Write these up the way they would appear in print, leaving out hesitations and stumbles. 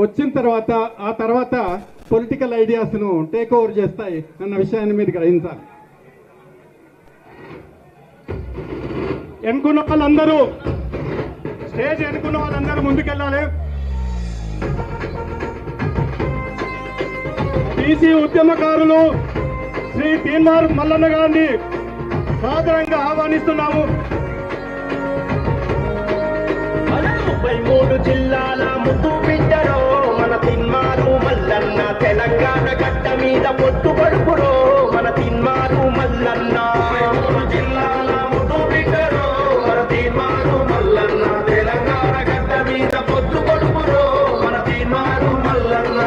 వచ్చిన తర్వాత ఆ తర్వాత పొలిటికల్ ఐడియాస్ను టేక్ ఓవర్ చేస్తాయి అన్న విషయాన్ని మీరు గ్రహించాలి. ఎన్నుకున్న వాళ్ళందరూ స్టేజ్ ఎన్నుకున్న వాళ్ళందరూ ముందుకెళ్ళాలి. బీసీ ఉద్యమకారులు శ్రీ తీన్మార్ మల్లన్న గారిని సాదరంగా ఆహ్వానిస్తున్నాము. 33 జిల్లాల ముద్దు బిడ్డరో మన తీన్మారు మల్లన్న, తెలంగాణ గడ్డ మీద పొట్టు పడుపురో మన తీన్మారు మల్లన్న. 33 జిల్లాల ముద్దు బిడ్డరో మన తీన్మారు మల్లన్న, తెలంగాణ గడ్డ మీద పొట్టు పడుపురో మన తీన్మారు మల్లన్న.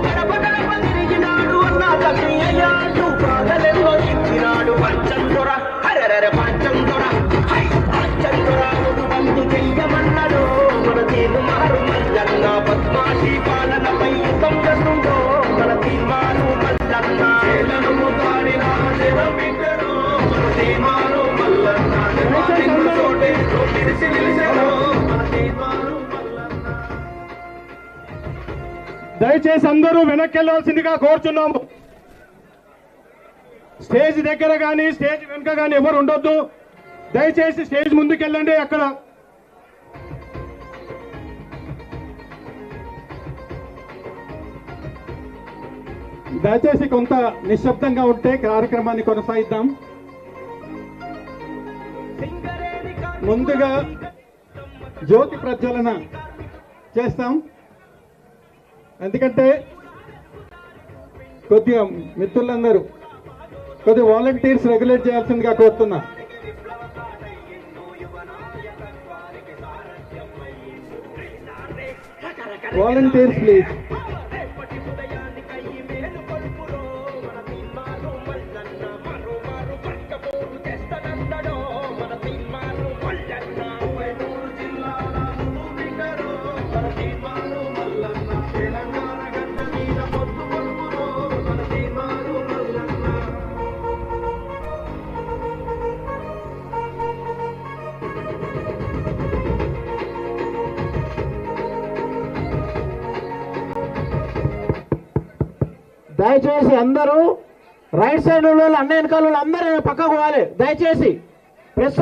గడప గడప తిరిగినాడు అన్న తల్లి అయ్యాడు, బాధలెన్నో ఇచ్చినాడు పంచందొర, హరర పంచందొర, పంచందొర బంధు చెయ్యమన్నాడు మన తీన్మారు మల్లన్న. పద్మాషి పాలనపై సంగతుండో మన తీన్మారు మల్లన్న. చేలను ముద్దాడిన బిడ్డరు మన తీన్మారు మల్లన్న. తెలిసి నిలిచెను మన తీన్మారు మల్లన్న. దయచేసి అందరూ వెనక్కి వెళ్ళాల్సిందిగా కోరుచున్నాము. స్టేజ్ దగ్గర కానీ స్టేజ్ వెనుక కానీ ఎవరు ఉండొద్దు. దయచేసి స్టేజ్ ముందుకెళ్ళండి. అక్కడ దయచేసి కొంత నిశ్శబ్దంగా ఉంటే కార్యక్రమాన్ని కొనసాగిద్దాం. ముందుగా జ్యోతి ప్రజ్వలన చేస్తాం. ఎందుకంటే కొద్దిగా మిత్రులందరూ కొద్దిగా వాలంటీర్స్ రెగ్యులేట్ చేయాల్సిందిగా కోరుతున్నా. Volunteers please. దయచేసి అందరూ రైట్ సైడ్ వాళ్ళు అన్న వెనకాల వాళ్ళు అందరూ పక్కకు పోవాలి. దయచేసి ప్రెస్